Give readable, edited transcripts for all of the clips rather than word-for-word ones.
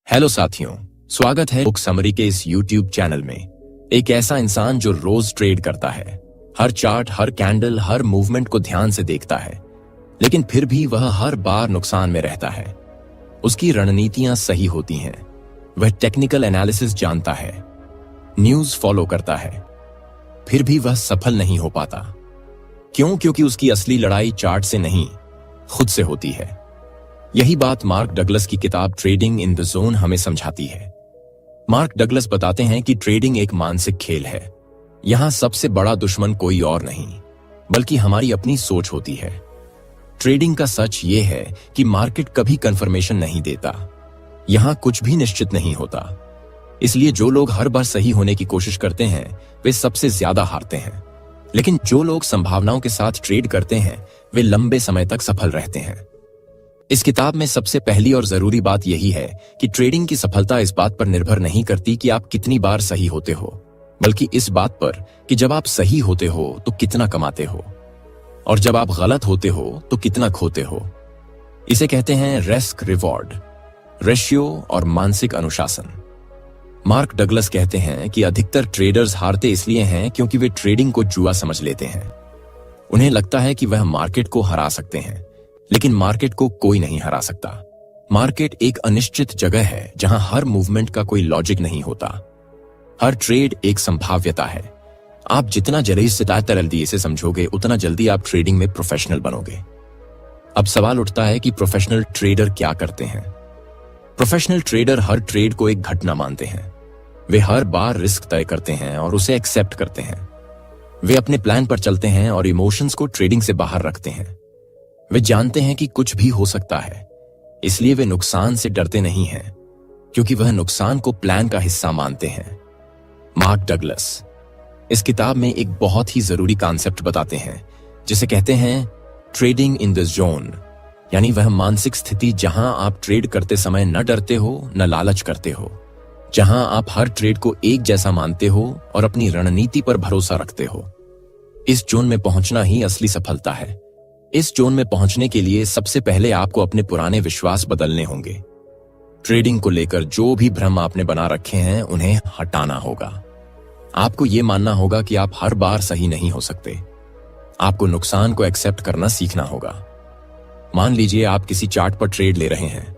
Hello साथियों, स्वागत है बुक समरी के इस YouTube चैनल में। एक ऐसा इंसान जो रोज ट्रेड करता है, हर चार्ट, हर कैंडल, हर मूवमेंट को ध्यान से देखता है, लेकिन फिर भी वह हर बार नुकसान में रहता है। उसकी रणनीतियां सही होती हैं, वह टेक्निकल एनालिसिस जानता है, न्यूज फॉलो करता है, फिर भी वह सफल नहीं हो पाता। क्यों? क्योंकि उसकी असली लड़ाई चार्ट से नहीं, खुद से होती है। यही बात मार्क डगलस की किताब ट्रेडिंग इन द जोन हमें समझाती है। मार्क डगलस बताते हैं कि ट्रेडिंग एक मानसिक खेल है। यहां सबसे बड़ा दुश्मन कोई और नहीं, बल्कि हमारी अपनी सोच होती है। ट्रेडिंग का सच ये है कि मार्केट कभी कंफर्मेशन नहीं देता। यहां कुछ भी निश्चित नहीं होता। इसलिए जो लोग हर बार सही होने की कोशिश करते हैं, वे सबसे ज्यादा हारते हैं। लेकिन जो लोग संभावनाओं के साथ ट्रेड करते हैं, वे लंबे समय तक सफल रहते हैं। इस किताब में सबसे पहली और जरूरी बात यही है कि ट्रेडिंग की सफलता इस बात पर निर्भर नहीं करती कि आप कितनी बार सही होते हो, बल्कि इस बात पर कि जब आप सही होते हो तो कितना कमाते हो, और जब आप गलत होते हो तो कितना खोते हो। इसे कहते हैं रिस्क रिवॉर्ड रेशियो और मानसिक अनुशासन। मार्क डगलस कहते हैं कि अधिकतर ट्रेडर्स हारते इसलिए हैं क्योंकि वे ट्रेडिंग को जुआ समझ लेते हैं। उन्हें लगता है कि वह मार्केट को हरा सकते हैं, लेकिन मार्केट को कोई नहीं हरा सकता। मार्केट एक अनिश्चित जगह है जहां हर मूवमेंट का कोई लॉजिक नहीं होता। हर ट्रेड एक संभाव्यता है। आप जितना जल्दी से तरल से समझोगे, उतना जल्दी आप ट्रेडिंग में प्रोफेशनल बनोगे। अब सवाल उठता है कि प्रोफेशनल ट्रेडर क्या करते हैं। प्रोफेशनल ट्रेडर हर ट्रेड को एक घटना मानते हैं। वे हर बार रिस्क तय करते हैं और उसे एक्सेप्ट करते हैं। वे अपने प्लान पर चलते हैं और इमोशंस को ट्रेडिंग से बाहर रखते हैं। वे जानते हैं कि कुछ भी हो सकता है, इसलिए वे नुकसान से डरते नहीं हैं, क्योंकि वह नुकसान को प्लान का हिस्सा मानते हैं। मार्क डगलस इस किताब में एक बहुत ही जरूरी कॉन्सेप्ट बताते हैं, जिसे कहते हैं ट्रेडिंग इन द जोन, यानी वह मानसिक स्थिति जहां आप ट्रेड करते समय न डरते हो, न लालच करते हो, जहां आप हर ट्रेड को एक जैसा मानते हो और अपनी रणनीति पर भरोसा रखते हो। इस जोन में पहुंचना ही असली सफलता है। इस जोन में पहुंचने के लिए सबसे पहले आपको अपने पुराने विश्वास बदलने होंगे। ट्रेडिंग को लेकर जो भी भ्रम आपने बना रखे हैं, उन्हें हटाना होगा। आपको यह मानना होगा कि आप हर बार सही नहीं हो सकते। आपको नुकसान को एक्सेप्ट करना सीखना होगा। मान लीजिए आप किसी चार्ट पर ट्रेड ले रहे हैं।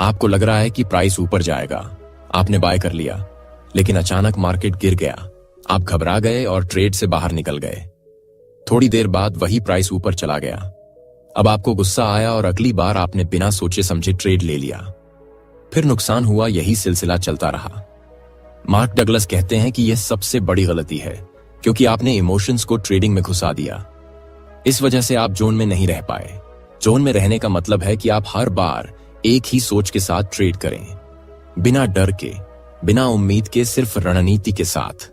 आपको लग रहा है कि प्राइस ऊपर जाएगा। आपने बाय कर लिया, लेकिन अचानक मार्केट गिर गया। आप घबरा गए और ट्रेड से बाहर निकल गए। थोड़ी देर बाद वही प्राइस ऊपर चला गया। अब आपको गुस्सा आया और अगली बार आपने बिना सोचे समझे ट्रेड ले लिया। फिर नुकसान हुआ। यही सिलसिला चलता रहा। मार्क डगलस कहते हैं कि यह सबसे बड़ी गलती है, क्योंकि आपने इमोशंस को ट्रेडिंग में घुसा दिया। इस वजह से आप जोन में नहीं रह पाए। जोन में रहने का मतलब है कि आप हर बार एक ही सोच के साथ ट्रेड करें, बिना डर के, बिना उम्मीद के, सिर्फ रणनीति के साथ।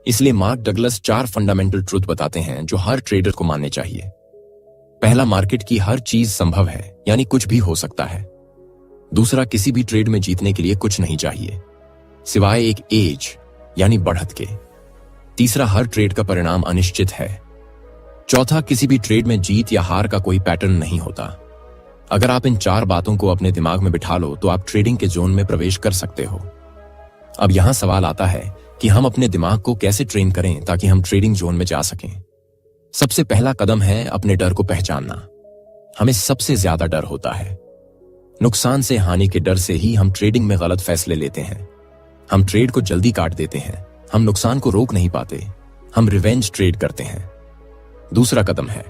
इसलिए मार्क डगलस 4 फंडामेंटल ट्रूथ बताते हैं जो हर ट्रेडर को मानने चाहिए। पहला, मार्केट की हर चीज संभव है, यानी कुछ भी हो सकता है। दूसरा, किसी भी ट्रेड में जीतने के लिए कुछ नहीं चाहिए, सिवाय एक एज यानी बढ़त के। तीसरा, हर ट्रेड का परिणाम अनिश्चित है। चौथा, किसी भी ट्रेड में जीत या हार का कोई पैटर्न नहीं होता। अगर आप इन 4 बातों को अपने दिमाग में बिठा लो तो आप ट्रेडिंग के जोन में प्रवेश कर सकते हो। अब यहां सवाल आता है कि हम अपने दिमाग को कैसे ट्रेन करें ताकि हम ट्रेडिंग जोन में जा सकें। सबसे पहला कदम है अपने डर को पहचानना। हमें सबसे ज्यादा डर होता है। नुकसान से, हानि के डर से ही हम ट्रेडिंग में गलत फैसले लेते हैं। हम ट्रेड को जल्दी काट देते हैं। हम नुकसान को रोक नहीं पाते। हम रिवेंज ट्रेड करते हैं। दूसरा कदम है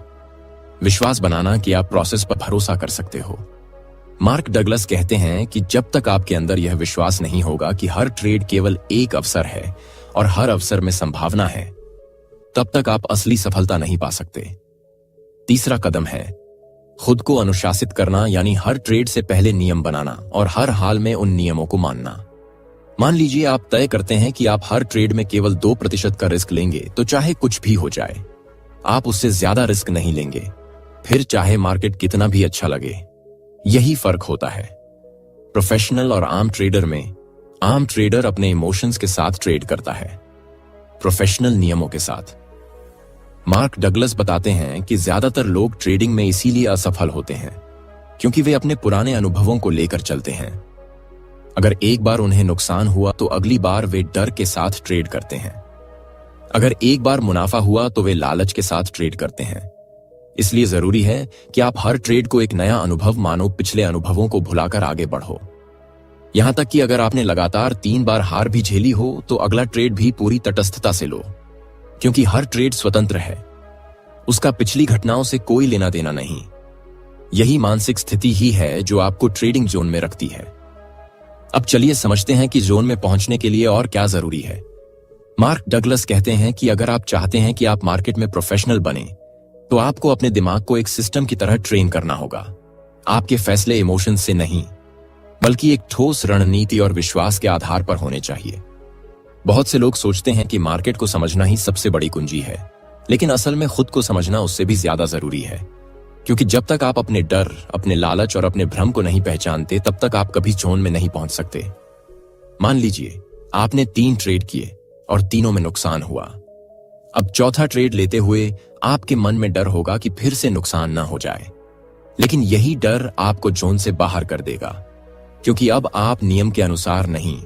विश्वास बनाना कि आप प्रोसेस पर भरोसा कर सकते हो। मार्क डगलस कहते हैं कि जब तक आपके अंदर यह विश्वास नहीं होगा कि हर ट्रेड केवल एक अवसर है और हर अवसर में संभावना है, तब तक आप असली सफलता नहीं पा सकते। तीसरा कदम है खुद को अनुशासित करना, यानी हर ट्रेड से पहले नियम बनाना और हर हाल में उन नियमों को मानना। मान लीजिए आप तय करते हैं कि आप हर ट्रेड में केवल 2% का रिस्क लेंगे, तो चाहे कुछ भी हो जाए, आप उससे ज्यादा रिस्क नहीं लेंगे, फिर चाहे मार्केट कितना भी अच्छा लगे। यही फर्क होता है प्रोफेशनल और आम ट्रेडर में। आम ट्रेडर अपने इमोशंस के साथ ट्रेड करता है, प्रोफेशनल नियमों के साथ। मार्क डगलस बताते हैं कि ज्यादातर लोग ट्रेडिंग में इसीलिए असफल होते हैं क्योंकि वे अपने पुराने अनुभवों को लेकर चलते हैं। अगर एक बार उन्हें नुकसान हुआ तो अगली बार वे डर के साथ ट्रेड करते हैं। अगर एक बार मुनाफा हुआ तो वे लालच के साथ ट्रेड करते हैं। इसलिए जरूरी है कि आप हर ट्रेड को एक नया अनुभव मानो, पिछले अनुभवों को भुलाकर आगे बढ़ो। यहां तक कि अगर आपने लगातार 3 बार हार भी झेली हो तो अगला ट्रेड भी पूरी तटस्थता से लो, क्योंकि हर ट्रेड स्वतंत्र है, उसका पिछली घटनाओं से कोई लेना देना नहीं। यही मानसिक स्थिति ही है जो आपको ट्रेडिंग जोन में रखती है। अब चलिए समझते हैं कि जोन में पहुंचने के लिए और क्या जरूरी है। मार्क डगलस कहते हैं कि अगर आप चाहते हैं कि आप मार्केट में प्रोफेशनल बने तो आपको अपने दिमाग को एक सिस्टम की तरह ट्रेन करना होगा। आपके फैसले इमोशन से नहीं, बल्कि एक ठोस रणनीति और विश्वास के आधार पर होने चाहिए। बहुत से लोग सोचते हैं कि मार्केट को समझना ही सबसे बड़ी कुंजी है, लेकिन असल में खुद को समझना उससे भी ज्यादा जरूरी है, क्योंकि जब तक आप अपने डर, अपने लालच और अपने भ्रम को नहीं पहचानते तब तक आप कभी जोन में नहीं पहुंच सकते। मान लीजिए आपने 3 ट्रेड किए और तीनों में नुकसान हुआ। अब चौथा ट्रेड लेते हुए आपके मन में डर होगा कि फिर से नुकसान ना हो जाए, लेकिन यही डर आपको जोन से बाहर कर देगा, क्योंकि अब आप नियम के अनुसार नहीं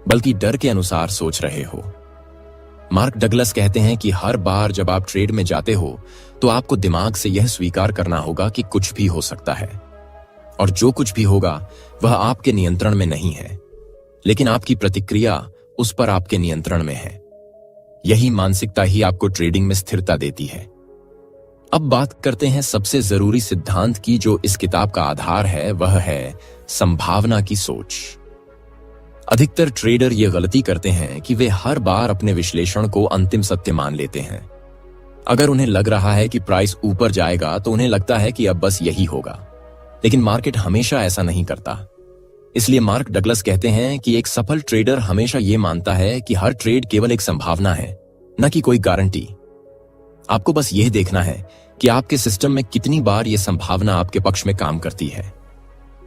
बल्कि डर के अनुसार सोच रहे हो। मार्क डगलस कहते हैं कि हर बार जब आप ट्रेड में जाते हो तो आपको दिमाग से यह स्वीकार करना होगा कि कुछ भी हो सकता है, और जो कुछ भी होगा वह आपके नियंत्रण में नहीं है, लेकिन आपकी प्रतिक्रिया उस पर आपके नियंत्रण में है। यही मानसिकता ही आपको ट्रेडिंग में स्थिरता देती है। अब बात करते हैं सबसे जरूरी सिद्धांत की जो इस किताब का आधार है, वह है संभावना की सोच। अधिकतर ट्रेडर ये गलती करते हैं कि वे हर बार अपने विश्लेषण को अंतिम सत्य मान लेते हैं। अगर उन्हें लग रहा है कि प्राइस ऊपर जाएगा तो उन्हें लगता है कि अब बस यही होगा, लेकिन मार्केट हमेशा ऐसा नहीं करता। इसलिए मार्क डगलस कहते हैं कि एक सफल ट्रेडर हमेशा यह मानता है कि हर ट्रेड केवल एक संभावना है, न कि कोई गारंटी। आपको बस यह देखना है कि आपके सिस्टम में कितनी बार यह संभावना आपके पक्ष में काम करती है,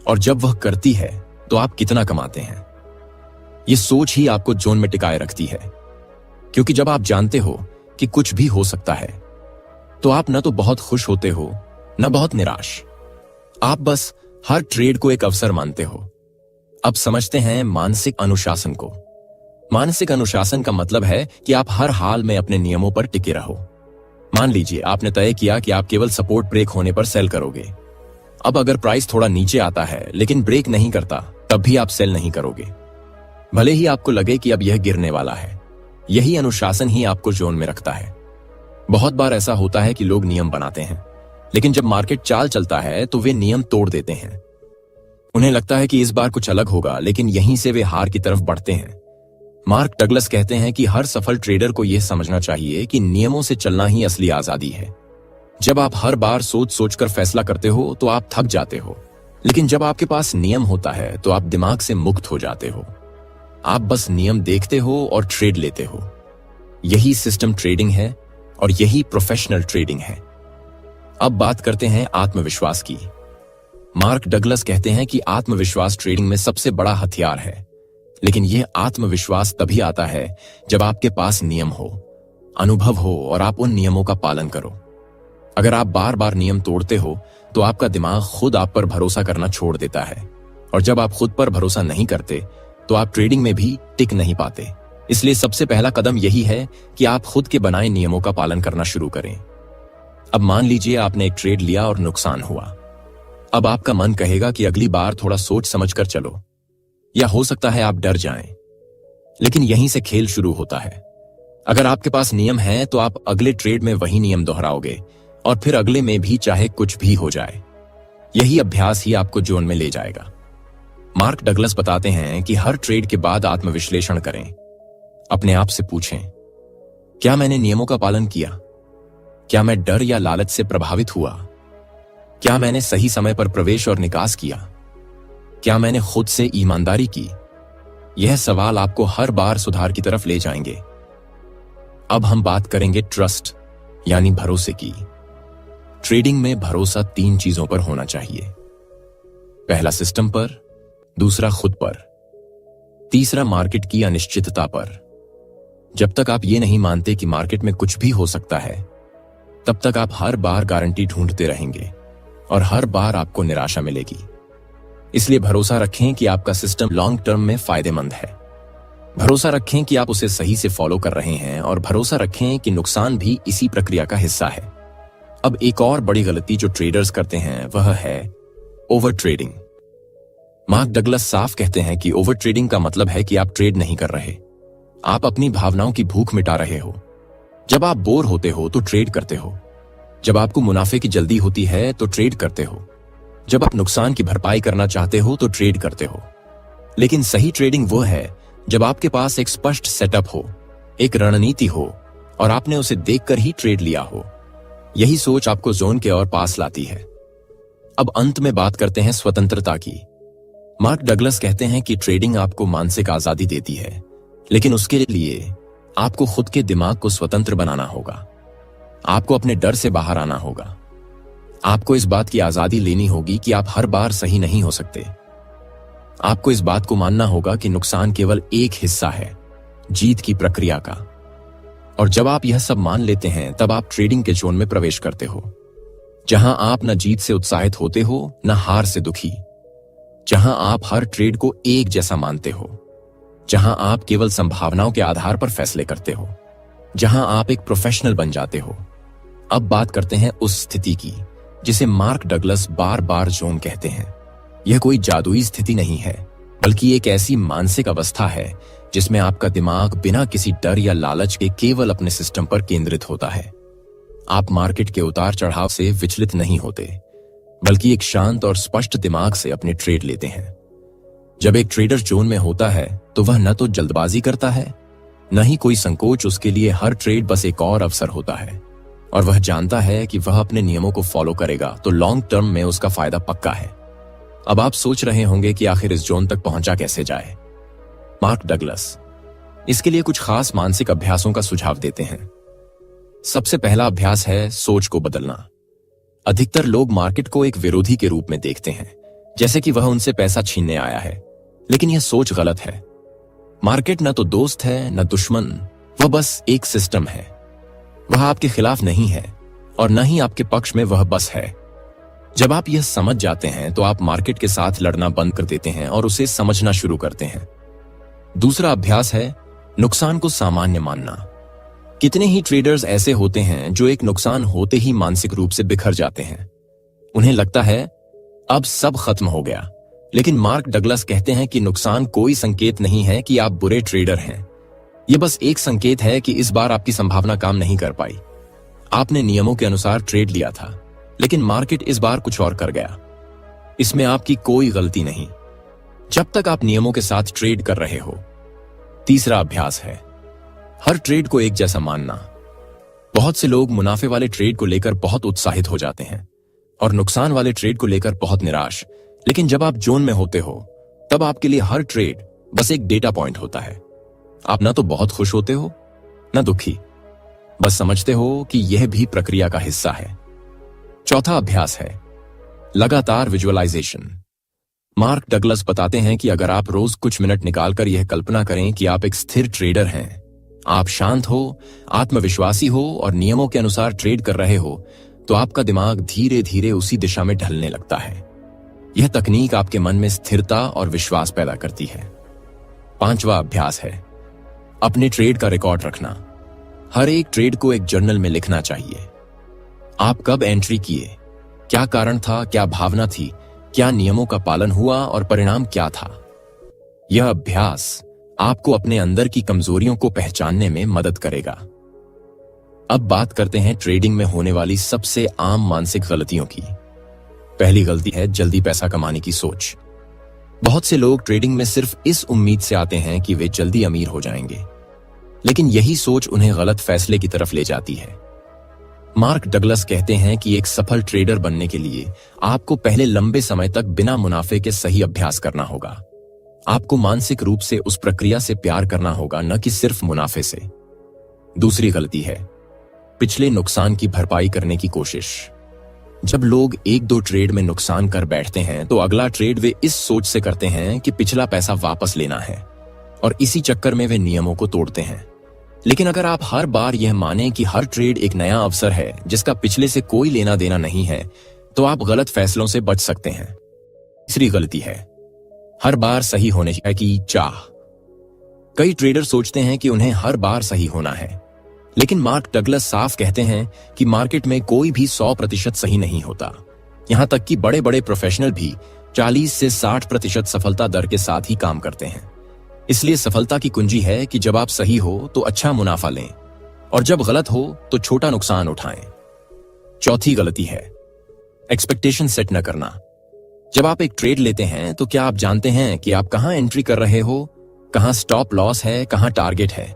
और जब वह करती है तो आप कितना कमाते हैं। यह सोच ही आपको जोन में टिकाए रखती है, क्योंकि जब आप जानते हो कि कुछ भी हो सकता है तो आप न तो बहुत खुश होते हो न बहुत निराश। आप बस हर ट्रेड को एक अवसर मानते हो। अब समझते हैं मानसिक अनुशासन को। मानसिक अनुशासन का मतलब है कि आप हर हाल में अपने नियमों पर टिके रहो। मान लीजिए आपने तय किया कि आप केवल सपोर्ट ब्रेक होने पर सेल करोगे। अब अगर प्राइस थोड़ा नीचे आता है लेकिन ब्रेक नहीं करता, तब भी आप सेल नहीं करोगे, भले ही आपको लगे कि अब यह गिरने वाला है। यही अनुशासन ही आपको जोन में रखता है। बहुत बार ऐसा होता है कि लोग नियम बनाते हैं, लेकिन जब मार्केट चाल चलता है तो वे नियम तोड़ देते हैं। उन्हें लगता है कि इस बार कुछ अलग होगा, लेकिन यहीं से वे हार की तरफ बढ़ते हैं। मार्क डगलस कहते हैं कि हर सफल ट्रेडर को यह समझना चाहिए कि नियमों से चलना ही असली आजादी है। जब आप हर बार सोच सोचकर फैसला करते हो तो आप थक जाते हो, लेकिन जब आपके पास नियम होता है तो आप दिमाग से मुक्त हो जाते हो। आप बस नियम देखते हो और ट्रेड लेते हो। यही सिस्टम ट्रेडिंग है और यही प्रोफेशनल ट्रेडिंग है। अब बात करते हैं आत्मविश्वास की। मार्क डगलस कहते हैं कि आत्मविश्वास ट्रेडिंग में सबसे बड़ा हथियार है, लेकिन यह आत्मविश्वास तभी आता है जब आपके पास नियम हो, अनुभव हो और आप उन नियमों का पालन करो। अगर आप बार बार नियम तोड़ते हो तो आपका दिमाग खुद आप पर भरोसा करना छोड़ देता है, और जब आप खुद पर भरोसा नहीं करते तो आप ट्रेडिंग में भी टिक नहीं पाते। इसलिए सबसे पहला कदम यही है कि आप खुद के बनाए नियमों का पालन करना शुरू करें। अब मान लीजिए आपने एक ट्रेड लिया और नुकसान हुआ। अब आपका मन कहेगा कि अगली बार थोड़ा सोच समझकर चलो, या हो सकता है आप डर जाएं। लेकिन यहीं से खेल शुरू होता है। अगर आपके पास नियम है तो आप अगले ट्रेड में वही नियम दोहराओगे, और फिर अगले में भी, चाहे कुछ भी हो जाए। यही अभ्यास ही आपको जोन में ले जाएगा। मार्क डगलस बताते हैं कि हर ट्रेड के बाद आत्मविश्लेषण करें। अपने आप से पूछें, क्या मैंने नियमों का पालन किया? क्या मैं डर या लालच से प्रभावित हुआ? क्या मैंने सही समय पर प्रवेश और निकास किया? क्या मैंने खुद से ईमानदारी की? यह सवाल आपको हर बार सुधार की तरफ ले जाएंगे। अब हम बात करेंगे ट्रस्ट यानी भरोसे की। ट्रेडिंग में भरोसा 3 चीजों पर होना चाहिए। पहला सिस्टम पर, दूसरा खुद पर, तीसरा मार्केट की अनिश्चितता पर। जब तक आप ये नहीं मानते कि मार्केट में कुछ भी हो सकता है, तब तक आप हर बार गारंटी ढूंढते रहेंगे और हर बार आपको निराशा मिलेगी। इसलिए भरोसा रखें कि आपका सिस्टम लॉन्ग टर्म में फायदेमंद है। भरोसा रखें कि आप उसे सही से फॉलो कर रहे हैं और भरोसा रखें कि नुकसान भी इसी प्रक्रिया का हिस्सा है। अब एक और बड़ी गलती जो ट्रेडर्स करते हैं वह है ओवर ट्रेडिंग। मार्क डगलस साफ कहते हैं कि ओवर ट्रेडिंग का मतलब है कि आप ट्रेड नहीं कर रहे, आप अपनी भावनाओं की भूख मिटा रहे हो। जब आप बोर होते हो तो ट्रेड करते हो, जब आपको मुनाफे की जल्दी होती है तो ट्रेड करते हो, जब आप नुकसान की भरपाई करना चाहते हो तो ट्रेड करते हो। लेकिन सही ट्रेडिंग वो है जब आपके पास एक स्पष्ट सेटअप हो, एक रणनीति हो और आपने उसे देखकर ही ट्रेड लिया हो। यही सोच आपको जोन के और पास लाती है। अब अंत में बात करते हैं स्वतंत्रता की। मार्क डगलस कहते हैं कि ट्रेडिंग आपको मानसिक आजादी देती है, लेकिन उसके लिए आपको खुद के दिमाग को स्वतंत्र बनाना होगा। आपको अपने डर से बाहर आना होगा। आपको इस बात की आजादी लेनी होगी कि आप हर बार सही नहीं हो सकते। आपको इस बात को मानना होगा कि नुकसान केवल एक हिस्सा है जीत की प्रक्रिया का। और जब आप यह सब मान लेते हैं तब आप ट्रेडिंग के जोन में प्रवेश करते हो, जहां आप न जीत से उत्साहित होते हो न हार से दुखी, जहां आप हर ट्रेड को एक जैसा मानते हो, जहां आप केवल संभावनाओं के आधार पर फैसले करते हो, जहां आप एक प्रोफेशनल बन जाते हो। अब बात करते हैं उस स्थिति की जिसे मार्क डगलस बार बार जोन कहते हैं। यह कोई जादुई स्थिति नहीं है, बल्कि एक ऐसी मानसिक अवस्था है जिसमें आपका दिमाग बिना किसी डर या लालच के केवल अपने सिस्टम पर केंद्रित होता है। आप मार्केट के उतार चढ़ाव से विचलित नहीं होते, बल्कि एक शांत और स्पष्ट दिमाग से अपने ट्रेड लेते हैं। जब एक ट्रेडर जोन में होता है तो वह न तो जल्दबाजी करता है, न ही कोई संकोच। उसके लिए हर ट्रेड बस एक और अवसर होता है और वह जानता है कि वह अपने नियमों को फॉलो करेगा तो लॉन्ग टर्म में उसका फायदा पक्का है। अब आप सोच रहे होंगे कि आखिर इस जोन तक पहुंचा कैसे जाए। मार्क डगलस इसके लिए कुछ खास मानसिक अभ्यासों का सुझाव देते हैं। सबसे पहला अभ्यास है सोच को बदलना। अधिकतर लोग मार्केट को एक विरोधी के रूप में देखते हैं, जैसे कि वह उनसे पैसा छीनने आया है, लेकिन यह सोच गलत है। मार्केट न तो दोस्त है न दुश्मन, वह बस एक सिस्टम है। वह आपके खिलाफ नहीं है और न ही आपके पक्ष में, वह बस है। जब आप यह समझ जाते हैं तो आप मार्केट के साथ लड़ना बंद कर देते हैं और उसे समझना शुरू करते हैं। दूसरा अभ्यास है नुकसान को सामान्य मानना। कितने ही ट्रेडर्स ऐसे होते हैं जो एक नुकसान होते ही मानसिक रूप से बिखर जाते हैं। उन्हें लगता है अब सब खत्म हो गया। लेकिन मार्क डगलस कहते हैं कि नुकसान कोई संकेत नहीं है कि आप बुरे ट्रेडर हैं। यह बस एक संकेत है कि इस बार आपकी संभावना काम नहीं कर पाई। आपने नियमों के अनुसार ट्रेड लिया था, लेकिन मार्केट इस बार कुछ और कर गया। इसमें आपकी कोई गलती नहीं, जब तक आप नियमों के साथ ट्रेड कर रहे हो। तीसरा अभ्यास है हर ट्रेड को एक जैसा मानना। बहुत से लोग मुनाफे वाले ट्रेड को लेकर बहुत उत्साहित हो जाते हैं और नुकसान वाले ट्रेड को लेकर बहुत निराश। लेकिन जब आप जोन में होते हो तब आपके लिए हर ट्रेड बस एक डेटा पॉइंट होता है। आप ना तो बहुत खुश होते हो ना दुखी, बस समझते हो कि यह भी प्रक्रिया का हिस्सा है। चौथा अभ्यास है लगातार विजुअलाइजेशन। मार्क डगलस बताते हैं कि अगर आप रोज कुछ मिनट निकालकर यह कल्पना करें कि आप एक स्थिर ट्रेडर हैं, आप शांत हो, आत्मविश्वासी हो और नियमों के अनुसार ट्रेड कर रहे हो, तो आपका दिमाग धीरे धीरे उसी दिशा में ढलने लगता है। यह तकनीक आपके मन में स्थिरता और विश्वास पैदा करती है। पांचवा अभ्यास है अपने ट्रेड का रिकॉर्ड रखना। हर एक ट्रेड को एक जर्नल में लिखना चाहिए। आप कब एंट्री किए, क्या कारण था, क्या भावना थी, क्या नियमों का पालन हुआ और परिणाम क्या था। यह अभ्यास आपको अपने अंदर की कमजोरियों को पहचानने में मदद करेगा। अब बात करते हैं ट्रेडिंग में होने वाली सबसे आम मानसिक गलतियों की। पहली गलती है जल्दी पैसा कमाने की सोच। बहुत से लोग ट्रेडिंग में सिर्फ इस उम्मीद से आते हैं कि वे जल्दी अमीर हो जाएंगे, लेकिन यही सोच उन्हें गलत फैसले की तरफ ले जाती है। मार्क डगलस कहते हैं कि एक सफल ट्रेडर बनने के लिए आपको पहले लंबे समय तक बिना मुनाफे के सही अभ्यास करना होगा। आपको मानसिक रूप से उस प्रक्रिया से प्यार करना होगा, न कि सिर्फ मुनाफे से। दूसरी गलती है पिछले नुकसान की भरपाई करने की कोशिश। जब लोग एक दो ट्रेड में नुकसान कर बैठते हैं तो अगला ट्रेड वे इस सोच से करते हैं कि पिछला पैसा वापस लेना है और इसी चक्कर में वे नियमों को तोड़ते हैं। लेकिन अगर आप हर बार यह माने कि हर ट्रेड एक नया अवसर है जिसका पिछले से कोई लेना देना नहीं है, तो आप गलत फैसलों से बच सकते हैं। तीसरी गलती है हर बार सही होने की चाह। कई ट्रेडर सोचते हैं कि उन्हें हर बार सही होना है, लेकिन मार्क डगलस साफ कहते हैं कि मार्केट में कोई भी 100% सही नहीं होता। यहां तक कि बड़े बड़े प्रोफेशनल भी 40 से 60% सफलता दर के साथ ही काम करते हैं। इसलिए सफलता की कुंजी है कि जब आप सही हो तो अच्छा मुनाफा लें और जब गलत हो तो छोटा नुकसान उठाएं। चौथी गलती है एक्सपेक्टेशन सेट न करना। जब आप एक ट्रेड लेते हैं तो क्या आप जानते हैं कि आप कहां एंट्री कर रहे हो, कहां स्टॉप लॉस है, कहां टारगेट है?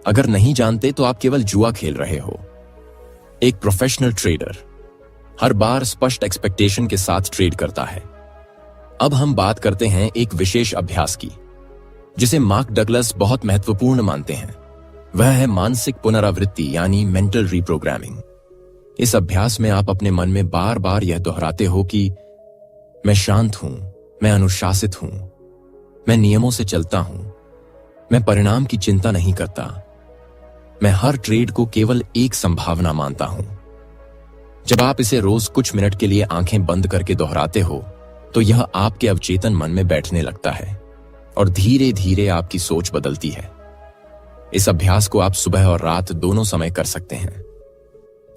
अगर नहीं जानते तो आप केवल जुआ खेल रहे हो। एक प्रोफेशनल ट्रेडर हर बार स्पष्ट एक्सपेक्टेशन के साथ ट्रेड करता है। अब हम बात करते हैं एक विशेष अभ्यास की जिसे मार्क डगलस बहुत महत्वपूर्ण मानते हैं। वह है मानसिक पुनरावृत्ति यानी मेंटल रिप्रोग्रामिंग। इस अभ्यास में आप अपने मन में बार बार यह दोहराते हो कि मैं शांत हूं, मैं अनुशासित हूं, मैं नियमों से चलता हूं, मैं परिणाम की चिंता नहीं करता, मैं हर ट्रेड को केवल एक संभावना मानता हूं। जब आप इसे रोज कुछ मिनट के लिए आंखें बंद करके दोहराते हो तो यह आपके अवचेतन मन में बैठने लगता है और धीरे धीरे आपकी सोच बदलती है। इस अभ्यास को आप सुबह और रात दोनों समय कर सकते हैं।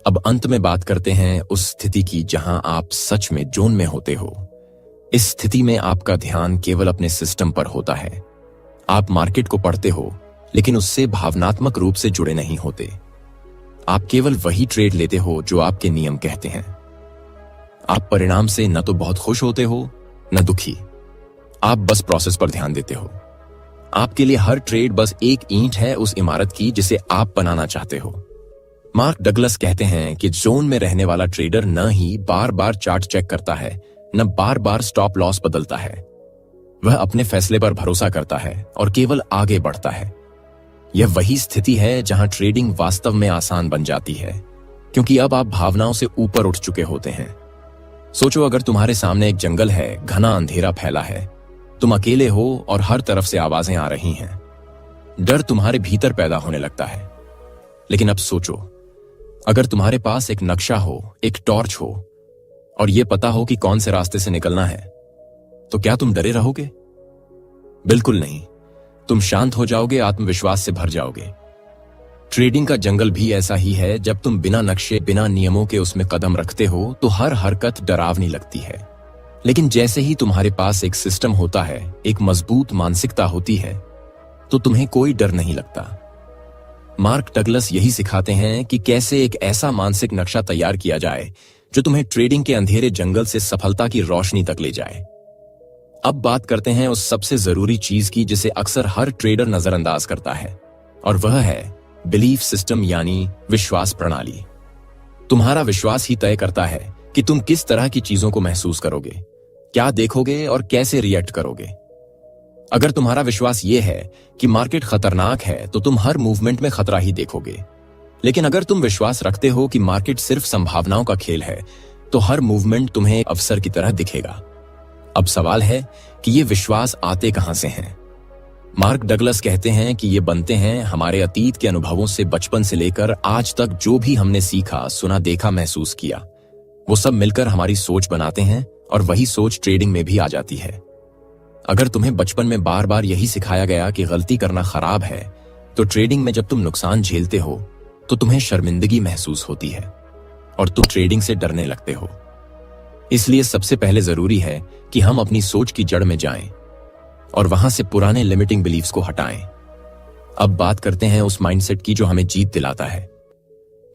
अब अंत में बात करते हैं उस स्थिति की जहां आप सच में जोन में होते हो। इस स्थिति में आपका ध्यान केवल अपने सिस्टम पर होता है। आप मार्केट को पढ़ते हो लेकिन उससे भावनात्मक रूप से जुड़े नहीं होते। आप केवल वही ट्रेड लेते हो जो आपके नियम कहते हैं। आप परिणाम से न तो बहुत खुश होते हो न दुखी। आप बस प्रोसेस पर ध्यान देते हो। आपके लिए हर ट्रेड बस एक ईंट है उस इमारत की जिसे आप बनाना चाहते हो। मार्क डगलस कहते हैं कि जोन में रहने वाला ट्रेडर न ही बार बार चार्ट चेक करता है, न बार बार स्टॉप लॉस बदलता है। वह अपने फैसले पर भरोसा करता है और केवल आगे बढ़ता है। यह वही स्थिति है जहां ट्रेडिंग वास्तव में आसान बन जाती है, क्योंकि अब आप भावनाओं से ऊपर उठ चुके होते हैं। सोचो, अगर तुम्हारे सामने एक जंगल है, घना अंधेरा फैला है, तुम अकेले हो और हर तरफ से आवाजें आ रही हैं। डर तुम्हारे भीतर पैदा होने लगता है। लेकिन अब सोचो, अगर तुम्हारे पास एक नक्शा हो, एक टॉर्च हो और यह पता हो कि कौन से रास्ते से निकलना है, तो क्या तुम डरे रहोगे? बिल्कुल नहीं। तुम शांत हो जाओगे, आत्मविश्वास से भर जाओगे। ट्रेडिंग का जंगल भी ऐसा ही है। जब तुम बिना नक्शे, बिना नियमों के उसमें कदम रखते हो तो हर हरकत डरावनी लगती है। लेकिन जैसे ही तुम्हारे पास एक सिस्टम होता है, एक मजबूत मानसिकता होती है, तो तुम्हें कोई डर नहीं लगता। मार्क डगलस यही सिखाते हैं कि कैसे एक ऐसा मानसिक नक्शा तैयार किया जाए जो तुम्हें ट्रेडिंग के अंधेरे जंगल से सफलता की रोशनी तक ले जाए। अब बात करते हैं उस सबसे जरूरी चीज की जिसे अक्सर हर ट्रेडर नजरअंदाज करता है, और वह है बिलीफ सिस्टम यानी विश्वास प्रणाली। तुम्हारा विश्वास ही तय करता है कि तुम किस तरह की चीजों को महसूस करोगे, क्या देखोगे और कैसे रिएक्ट करोगे। अगर तुम्हारा विश्वास यह है कि मार्केट खतरनाक है तो तुम हर मूवमेंट में खतरा ही देखोगे। लेकिन अगर तुम विश्वास रखते हो कि मार्केट सिर्फ संभावनाओं का खेल है, तो हर मूवमेंट तुम्हें अवसर की तरह दिखेगा। अब सवाल है कि ये विश्वास आते कहां से हैं? मार्क डगलस कहते हैं कि ये बनते हैं हमारे अतीत के अनुभवों से। बचपन से लेकर आज तक जो भी हमने सीखा, सुना, देखा, महसूस किया, वो सब मिलकर हमारी सोच बनाते हैं और वही सोच ट्रेडिंग में भी आ जाती है। अगर तुम्हें बचपन में बार बार यही सिखाया गया कि गलती करना खराब है, तो ट्रेडिंग में जब तुम नुकसान झेलते हो तो तुम्हें शर्मिंदगी महसूस होती है और तुम ट्रेडिंग से डरने लगते हो। इसलिए सबसे पहले जरूरी है कि हम अपनी सोच की जड़ में जाएं और वहां से पुराने लिमिटिंग बिलीफ्स को हटाएं। अब बात करते हैं उस माइंडसेट की जो हमें जीत दिलाता है।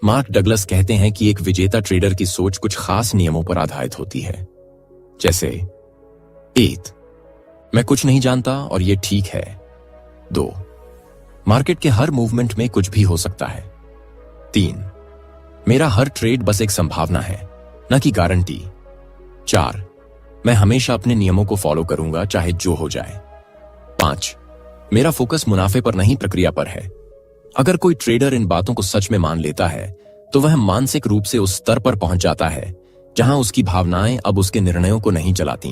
मार्क डगलस कहते हैं कि एक विजेता ट्रेडर की सोच कुछ खास नियमों पर आधारित होती है, जैसे 1. मैं कुछ नहीं जानता और ये ठीक है। 2. मार्केट के हर मूवमेंट में कुछ भी हो सकता है। 3. मेरा हर ट्रेड बस एक संभावना है, न कि गारंटी। 4. मैं हमेशा अपने नियमों को फॉलो करूंगा चाहे जो हो जाए। 5. मेरा फोकस मुनाफे पर नहीं, प्रक्रिया पर है। अगर कोई ट्रेडर इन बातों को सच में मान लेता है तो वह मानसिक रूप से उस स्तर पर पहुंच जाता है जहां उसकी भावनाएं अब उसके निर्णयों को नहीं चलाती,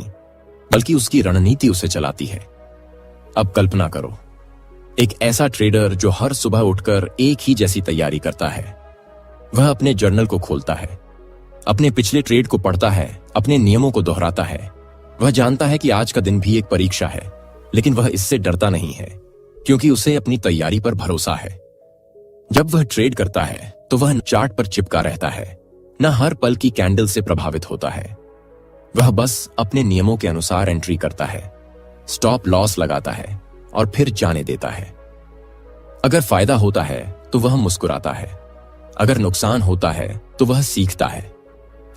बल्कि उसकी रणनीति उसे चलाती है। अब कल्पना करो, एक ऐसा ट्रेडर जो हर सुबह उठकर एक ही जैसी तैयारी करता है। वह अपने जर्नल को खोलता है, अपने पिछले ट्रेड को पढ़ता है, अपने नियमों को दोहराता है। वह जानता है कि आज का दिन भी एक परीक्षा है, लेकिन वह इससे डरता नहीं है क्योंकि उसे अपनी तैयारी पर भरोसा है। जब वह ट्रेड करता है तो वह चार्ट पर चिपका रहता है, न हर पल की कैंडल से प्रभावित होता है। वह बस अपने नियमों के अनुसार एंट्री करता है, स्टॉप लॉस लगाता है और फिर जाने देता है। अगर फायदा होता है तो वह मुस्कुराता है, अगर नुकसान होता है तो वह सीखता है।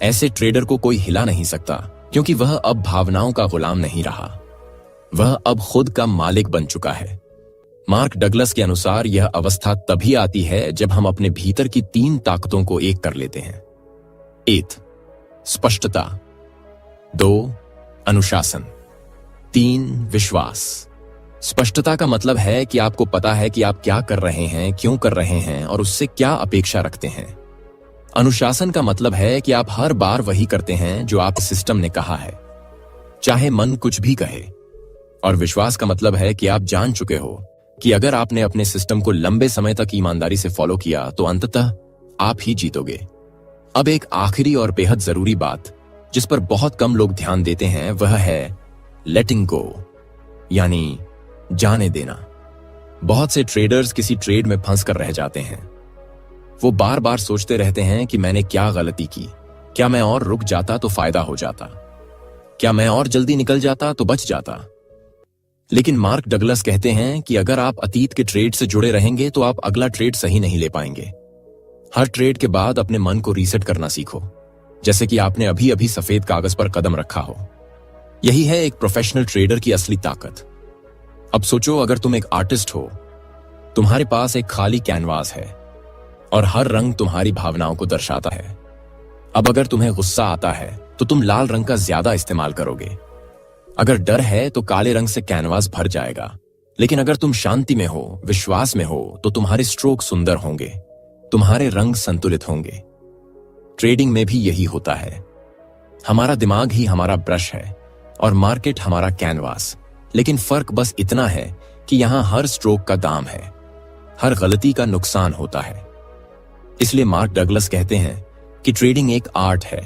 ऐसे ट्रेडर को कोई हिला नहीं सकता क्योंकि वह अब भावनाओं का गुलाम नहीं रहा, वह अब खुद का मालिक बन चुका है। मार्क डगलस के अनुसार यह अवस्था तभी आती है जब हम अपने भीतर की 3 ताकतों को एक कर लेते हैं। 1 स्पष्टता, 2 अनुशासन, 3 विश्वास। स्पष्टता का मतलब है कि आपको पता है कि आप क्या कर रहे हैं, क्यों कर रहे हैं और उससे क्या अपेक्षा रखते हैं। अनुशासन का मतलब है कि आप हर बार वही करते हैं जो आप सिस्टम ने कहा है, चाहे मन कुछ भी कहे। और विश्वास का मतलब है कि आप जान चुके हो कि अगर आपने अपने सिस्टम को लंबे समय तक ईमानदारी से फॉलो किया तो अंततः आप ही जीतोगे। अब एक आखिरी और बेहद जरूरी बात जिस पर बहुत कम लोग ध्यान देते हैं वह है लेटिंग गो, यानी जाने देना। बहुत से ट्रेडर्स किसी ट्रेड में फंस कर रह जाते हैं। वो बार बार सोचते रहते हैं कि मैंने क्या गलती की, क्या मैं और रुक जाता तो फायदा हो जाता, क्या मैं और जल्दी निकल जाता तो बच जाता। लेकिन मार्क डगलस कहते हैं कि अगर आप अतीत के ट्रेड से जुड़े रहेंगे तो आप अगला ट्रेड सही नहीं ले पाएंगे। हर ट्रेड के बाद अपने मन को रीसेट करना सीखो, जैसे कि आपने अभी अभी सफेद कागज पर कदम रखा हो। यही है एक प्रोफेशनल ट्रेडर की असली ताकत। अब सोचो, अगर तुम एक आर्टिस्ट हो, तुम्हारे पास एक खाली कैनवास है और हर रंग तुम्हारी भावनाओं को दर्शाता है। अब अगर तुम्हें गुस्सा आता है तो तुम लाल रंग का ज्यादा इस्तेमाल करोगे, अगर डर है तो काले रंग से कैनवास भर जाएगा। लेकिन अगर तुम शांति में हो, विश्वास में हो, तो तुम्हारे स्ट्रोक सुंदर होंगे, तुम्हारे रंग संतुलित होंगे। ट्रेडिंग में भी यही होता है। हमारा दिमाग ही हमारा ब्रश है और मार्केट हमारा कैनवास, लेकिन फर्क बस इतना है कि यहां हर स्ट्रोक का दाम है, हर गलती का नुकसान होता है। इसलिए मार्क डगलस कहते हैं कि ट्रेडिंग एक आर्ट है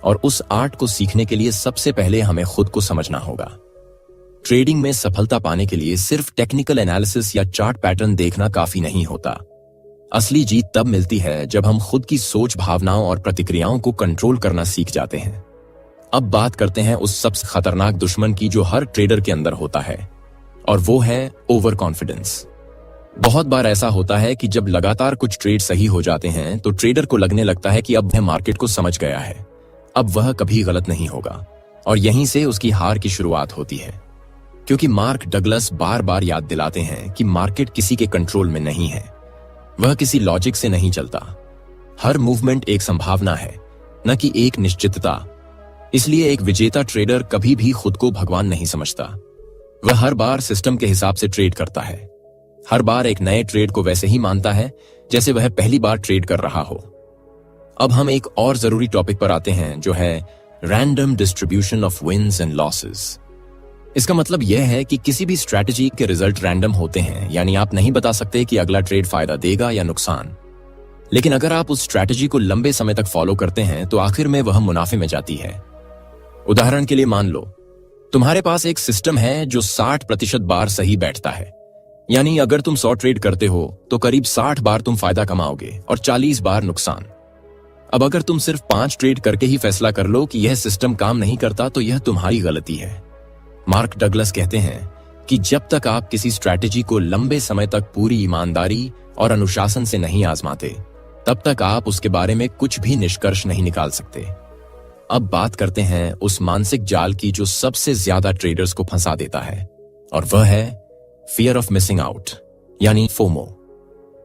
और उस आर्ट को सीखने के लिए सबसे पहले हमें खुद को समझना होगा। ट्रेडिंग में सफलता पाने के लिए सिर्फ टेक्निकल एनालिसिस या चार्ट पैटर्न देखना काफी नहीं होता। असली जीत तब मिलती है जब हम खुद की सोच, भावनाओं और प्रतिक्रियाओं को कंट्रोल करना सीख जाते हैं। अब बात करते हैं उस सबसे खतरनाक दुश्मन की जो हर ट्रेडर के अंदर होता है, और वो है ओवर कॉन्फिडेंस। बहुत बार ऐसा होता है कि जब लगातार कुछ ट्रेड सही हो जाते हैं तो ट्रेडर को लगने लगता है कि अब वह मार्केट को समझ गया है, अब वह कभी गलत नहीं होगा, और यहीं से उसकी हार की शुरुआत होती है। क्योंकि मार्क डगलस बार बार याद दिलाते हैं कि मार्केट किसी के कंट्रोल में नहीं है, वह किसी लॉजिक से नहीं चलता। हर मूवमेंट एक संभावना है, न कि एक निश्चितता। इसलिए एक विजेता ट्रेडर कभी भी खुद को भगवान नहीं समझता। वह हर बार सिस्टम के हिसाब से ट्रेड करता है, हर बार एक नए ट्रेड को वैसे ही मानता है जैसे वह पहली बार ट्रेड कर रहा हो। अब हम एक और जरूरी टॉपिक पर आते हैं जो है random distribution of wins and losses. इसका मतलब यह है कि किसी भी स्ट्रैटेजी के रिजल्ट रैंडम होते हैं, यानी आप नहीं बता सकते कि अगला ट्रेड फायदा देगा या नुकसान। लेकिन अगर आप उस स्ट्रैटेजी को लंबे समय तक फॉलो करते हैं तो आखिर में वह मुनाफे में जाती है। उदाहरण के लिए मान लो तुम्हारे पास एक सिस्टम है जो 60% बार सही बैठता है, यानी अगर तुम 100 ट्रेड करते हो तो करीब 60 बार तुम फायदा कमाओगे और 40 बार नुकसान। अब अगर तुम सिर्फ 5 ट्रेड करके ही फैसला कर लो कि यह सिस्टम काम नहीं करता तो यह तुम्हारी गलती है। मार्क डगलस कहते हैं कि जब तक आप किसी स्ट्रैटेजी को लंबे समय तक पूरी ईमानदारी और अनुशासन से नहीं आजमाते, तब तक आप उसके बारे में कुछ भी निष्कर्ष नहीं निकाल सकते। अब बात करते हैं उस मानसिक जाल की जो सबसे ज्यादा ट्रेडर्स को फंसा देता है, और वह है फियर ऑफ मिसिंग आउट, यानी फोमो।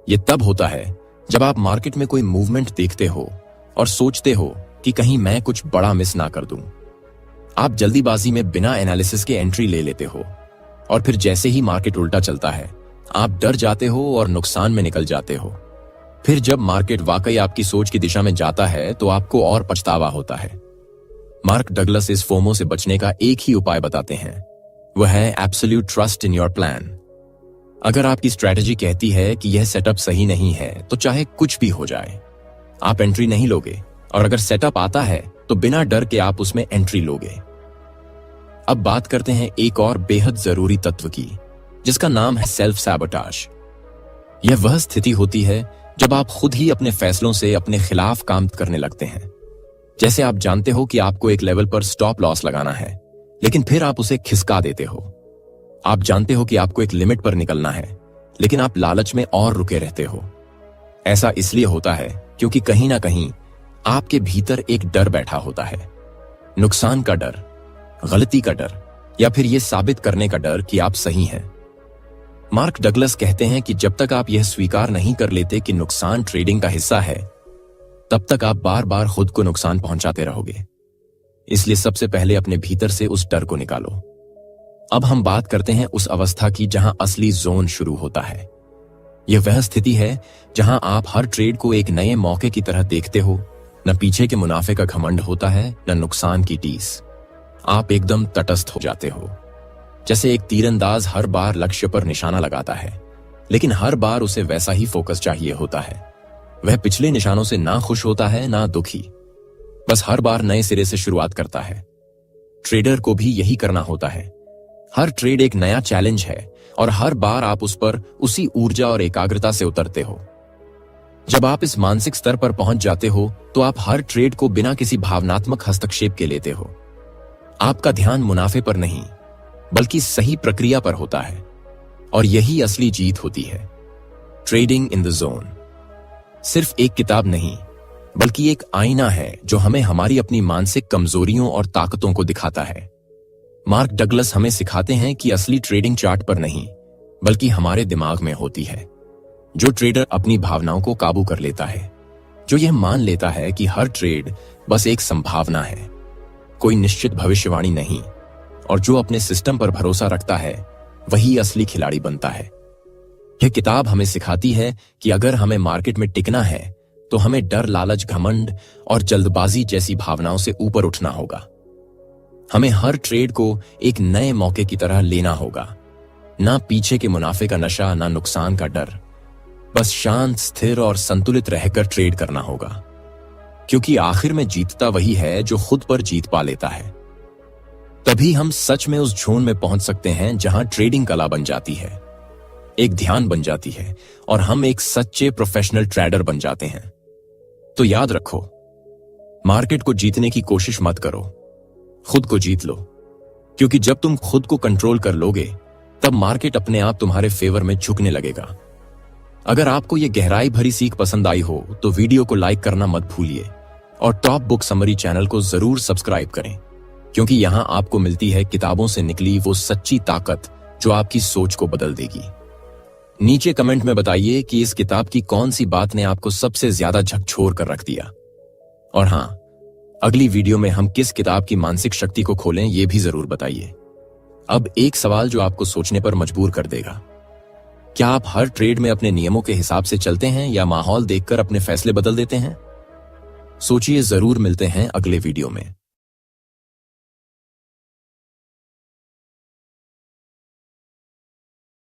यह तब होता है जब आप मार्केट में कोई मूवमेंट देखते हो और सोचते हो कि कहीं मैं कुछ बड़ा मिस ना कर दूं। आप जल्दीबाजी में बिना एनालिसिस के एंट्री ले लेते हो, और फिर जैसे ही मार्केट उल्टा चलता है आप डर जाते हो और नुकसान में निकल जाते हो। फिर जब मार्केट वाकई आपकी सोच की दिशा में जाता है तो आपको और पछतावा होता है। मार्क डगलस इस फोमो से बचने का एक ही उपाय बताते हैं, वह है absolute trust in your plan. अगर आपकी स्ट्रैटेजी कहती है कि यह सेटअप सही नहीं है तो चाहे कुछ भी हो जाए आप एंट्री नहीं लोगे, और अगर सेटअप आता है तो बिना डर के आप उसमें एंट्री लोगे। अब बात करते हैं एक और बेहद जरूरी तत्व की, जिसका नाम है सेल्फ सैबोटाज। यह वह स्थिति होती है जब आप खुद ही अपने फैसलों से अपने खिलाफ काम करने लगते हैं। जैसे आप जानते हो कि आपको एक लेवल पर स्टॉप लॉस लगाना है, लेकिन फिर आप उसे खिसका देते हो। आप जानते हो कि आपको एक लिमिट पर निकलना है, लेकिन आप लालच में और रुके रहते हो। ऐसा इसलिए होता है क्योंकि कहीं ना कहीं आपके भीतर एक डर बैठा होता है। नुकसान का डर, गलती का डर, या फिर यह साबित करने का डर कि आप सही हैं। मार्क डगलस कहते हैं कि जब तक आप यह स्वीकार नहीं कर लेते कि नुकसान ट्रेडिंग का हिस्सा है, तब तक आप बार बार खुद को नुकसान पहुंचाते रहोगे। इसलिए सबसे पहले अपने भीतर से उस डर को निकालो। अब हम बात करते हैं उस अवस्था की जहां असली जोन शुरू होता है। यह वह स्थिति है जहां आप हर ट्रेड को एक नए मौके की तरह देखते हो। न पीछे के मुनाफे का घमंड होता है, न नुकसान की टीस। आप एकदम तटस्थ हो जाते हो। जैसे एक तीरंदाज हर बार लक्ष्य पर निशाना लगाता है, लेकिन हर बार उसे वैसा ही फोकस चाहिए होता है। वह पिछले निशानों से ना खुश होता है ना दुखी, बस हर बार नए सिरे से शुरुआत करता है। ट्रेडर को भी यही करना होता है। हर ट्रेड एक नया चैलेंज है और हर बार आप उस पर उसी ऊर्जा और एकाग्रता से उतरते हो। जब आप इस मानसिक स्तर पर पहुंच जाते हो तो आप हर ट्रेड को बिना किसी भावनात्मक हस्तक्षेप के लेते हो। आपका ध्यान मुनाफे पर नहीं, बल्कि सही प्रक्रिया पर होता है, और यही असली जीत होती है। ट्रेडिंग इन द जोन सिर्फ एक किताब नहीं, बल्कि एक आईना है जो हमें हमारी अपनी मानसिक कमजोरियों और ताकतों को दिखाता है। मार्क डगलस हमें सिखाते हैं कि असली ट्रेडिंग चार्ट पर नहीं, बल्कि हमारे दिमाग में होती है। जो ट्रेडर अपनी भावनाओं को काबू कर लेता है, जो यह मान लेता है कि हर ट्रेड बस एक संभावना है, कोई निश्चित भविष्यवाणी नहीं, और जो अपने सिस्टम पर भरोसा रखता है, वही असली खिलाड़ी बनता है। यह किताब हमें सिखाती है कि अगर हमें मार्केट में टिकना है तो हमें डर, लालच, घमंड और जल्दबाजी जैसी भावनाओं से ऊपर उठना होगा। हमें हर ट्रेड को एक नए मौके की तरह लेना होगा। ना पीछे के मुनाफे का नशा, ना नुकसान का डर, बस शांत, स्थिर और संतुलित रहकर ट्रेड करना होगा। क्योंकि आखिर में जीतता वही है जो खुद पर जीत पा लेता है। तभी हम सच में उस जोन में पहुंच सकते हैं जहां ट्रेडिंग कला बन जाती है, एक ध्यान बन जाती है, और हम एक सच्चे प्रोफेशनल ट्रेडर बन जाते हैं। तो याद रखो, मार्केट को जीतने की कोशिश मत करो, खुद को जीत लो। क्योंकि जब तुम खुद को कंट्रोल कर लोगे, तब मार्केट अपने आप तुम्हारे फेवर में झुकने लगेगा। अगर आपको यह गहराई भरी सीख पसंद आई हो तो वीडियो को लाइक करना मत भूलिए, और टॉप बुक समरी चैनल को जरूर सब्सक्राइब करें, क्योंकि यहां आपको मिलती है किताबों से निकली वो सच्ची ताकत जो आपकी सोच को बदल देगी। नीचे कमेंट में बताइए कि इस किताब की कौन सी बात ने आपको सबसे ज्यादा झकझोर कर रख दिया। और हां, अगली वीडियो में हम किस किताब की मानसिक शक्ति को खोलें, यह भी जरूर बताइए। अब एक सवाल जो आपको सोचने पर मजबूर कर देगा। क्या आप हर ट्रेड में अपने नियमों के हिसाब से चलते हैं या माहौल देखकर अपने फैसले बदल देते हैं? सोचिए। जरूर मिलते हैं अगले वीडियो में।